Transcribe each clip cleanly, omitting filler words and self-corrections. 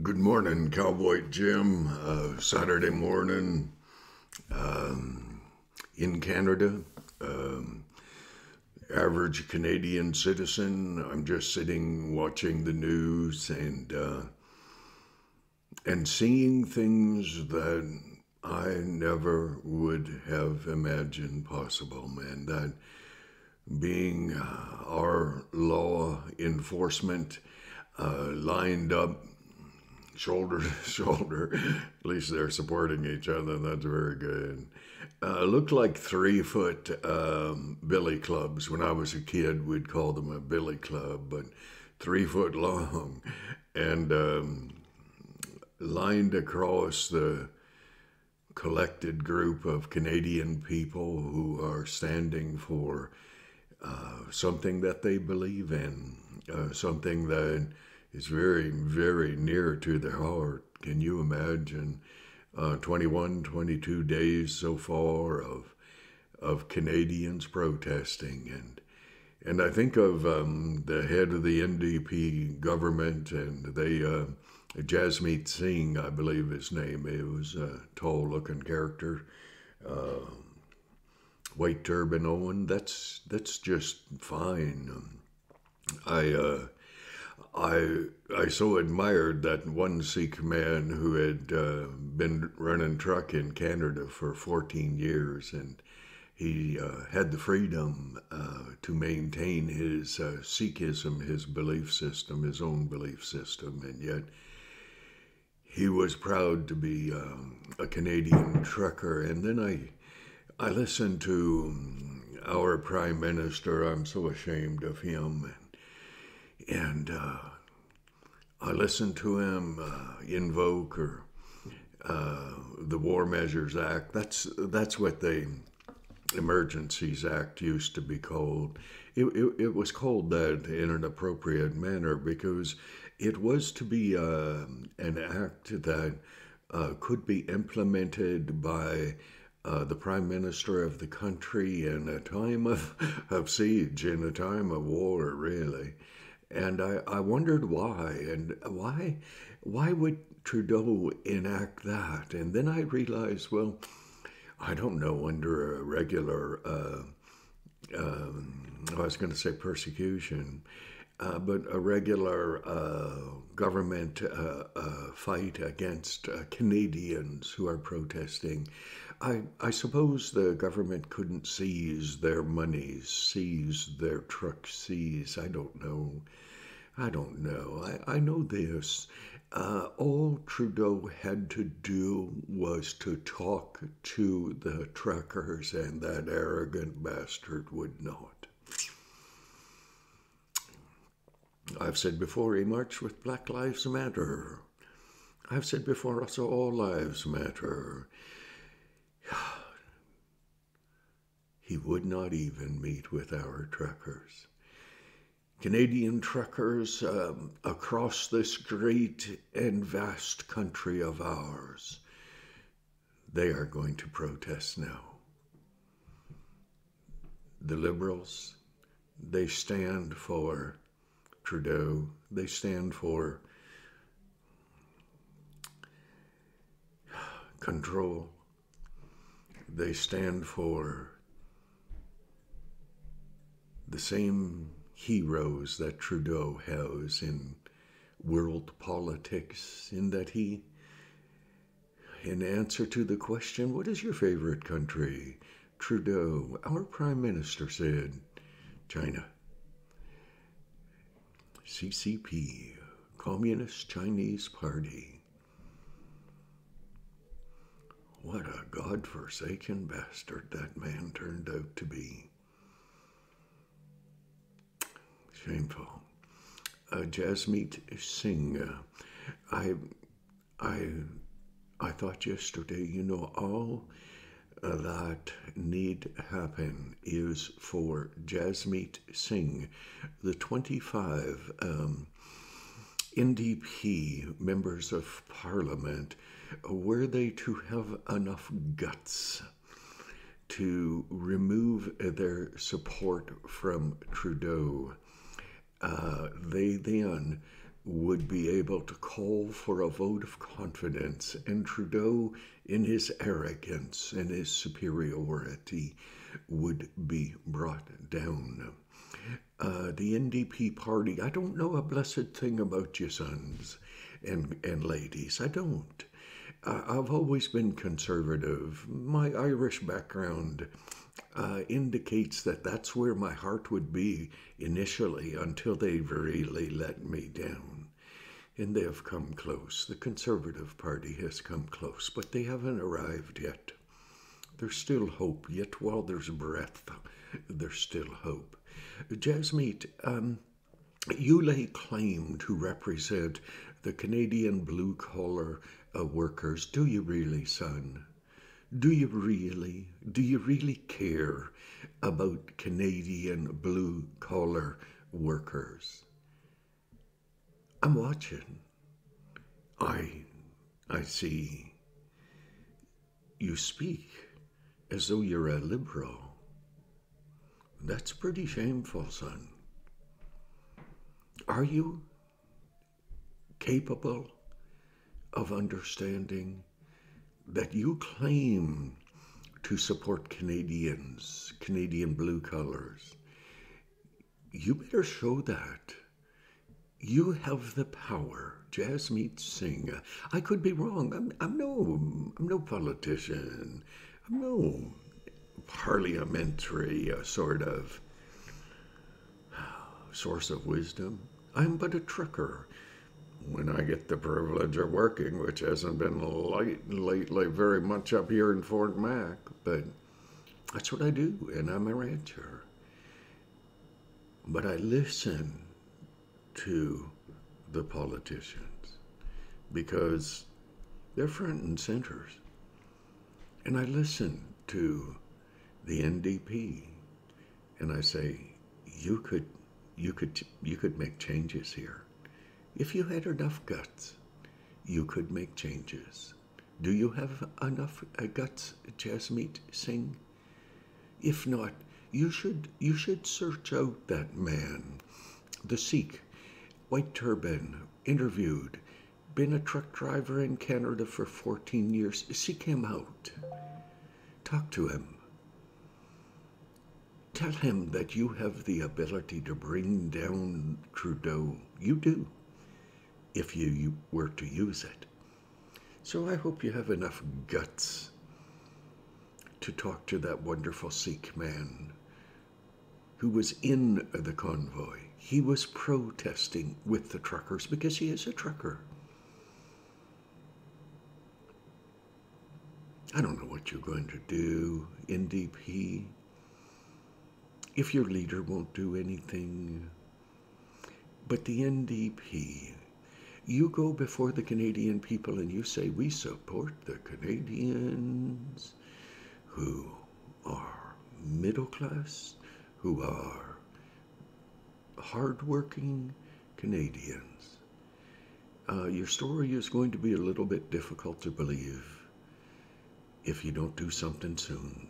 Good morning, Cowboy Jim. Saturday morning in Canada. Um, Average Canadian citizen. I'm just sitting watching the news and seeing things that I never would have imagined possible, man. That being our law enforcement lined up shoulder to shoulder. At least they're supporting each other. That's very good. Looked like 3 foot billy clubs. When I was a kid, we'd call them a billy club, but 3 foot long and lined across the collected group of Canadian people who are standing for something that they believe in, something that is very, very near to their heart. Can you imagine 21, 22 days so far of Canadians protesting? And I think of the head of the NDP government, and Jasmeet Singh, I believe his name. He was a tall-looking character, white turban on. That's just fine. I I so admired that one Sikh man who had been running truck in Canada for 14 years, and he had the freedom to maintain his Sikhism, his belief system, his own belief system, and yet he was proud to be a Canadian trucker. And then I listened to our Prime Minister. I'm so ashamed of him. And I listened to him invoke or the War Measures Act. That's what the Emergencies Act used to be called. It was called that in an appropriate manner because it was to be an act that could be implemented by the Prime Minister of the country in a time of siege, in a time of war, really. And I wondered why, and why would Trudeau enact that? And then I realized, well, I don't know, under a regular, I was going to say persecution, but a regular government fight against Canadians who are protesting. I suppose the government couldn't seize their monies, seize their trucks, seize, I don't know. I know this. All Trudeau had to do was to talk to the truckers, and that arrogant bastard would not. I've said before, he marched with Black Lives Matter. I've said before also, all lives matter. He would not even meet with our truckers. Canadian truckers across this great and vast country of ours, they are going to protest now. The Liberals, they stand for Trudeau. They stand for control. They stand for the same heroes that Trudeau has in world politics, in that he, in answer to the question, what is your favorite country? Trudeau, our Prime Minister, said, China. CCP, Communist Chinese Party. What a godforsaken bastard that man turned out to be. Shameful. Jasmeet Singh. I thought yesterday, all that need happen is for Jasmeet Singh, the 25 NDP members of Parliament, were they to have enough guts to remove their support from Trudeau, they then would be able to call for a vote of confidence, and Trudeau, in his arrogance and his superiority, would be brought down. The NDP party, I don't know a blessed thing about you sons and ladies. I don't. I've always been conservative. My Irish background indicates that that's where my heart would be initially, until they really let me down. And they have come close. The Conservative Party has come close, but they haven't arrived yet. There's still hope. Yet while there's breath, there's still hope. Jasmeet, you lay claim to represent the Canadian blue-collar workers. Do you really, son? Do you really? Do you really care about Canadian blue-collar workers? I'm watching. I see. You speak as though you're a liberal. That's pretty shameful, son. Are you capable of understanding that you claim to support Canadians, Canadian blue collars? You better show that. You have the power. Jasmeet Singh. I could be wrong. I'm no politician. I'm no parliamentary sort of source of wisdom. I'm but a trucker. When I get the privilege of working, which hasn't been lately very much up here in Fort Mac, but that's what I do, and I'm a rancher. But I listen to the politicians because they're front and centers. And I listen to the NDP and I say, you could make changes here. If you had enough guts, you could make changes. Do you have enough guts, Jasmeet Singh? If not, you should search out that man, the Sikh, white turban, interviewed, been a truck driver in Canada for 14 years. Seek him out. Talk to him. Tell him that you have the ability to bring down Trudeau. You do, if you were to use it. So I hope you have enough guts to talk to that wonderful Sikh man who was in the convoy. He was protesting with the truckers because he is a trucker. I don't know what you're going to do, NDP, if your leader won't do anything. But the NDP, you go before the Canadian people and you say, we support the Canadians who are middle class, who are hardworking Canadians. Your story is going to be a little bit difficult to believe if you don't do something soon.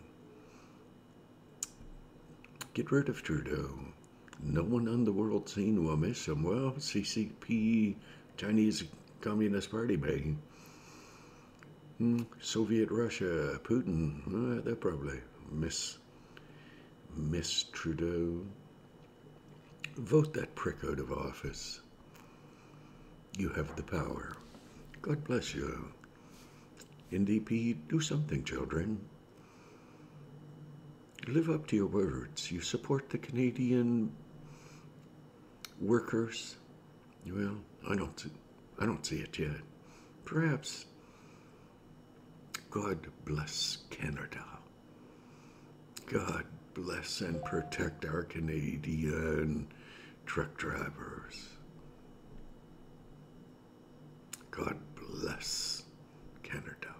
Get rid of Trudeau. No one on the world scene will miss him. Well, CCP, Chinese Communist Party, maybe. Soviet Russia, Putin, they'll probably miss Trudeau. Vote that prick out of office. You have the power. God bless you. NDP, do something, children. Live up to your words. You support the Canadian workers. Well, I don't see it yet. Perhaps. God bless Canada. God bless and protect our Canadian truck drivers. God bless Canada.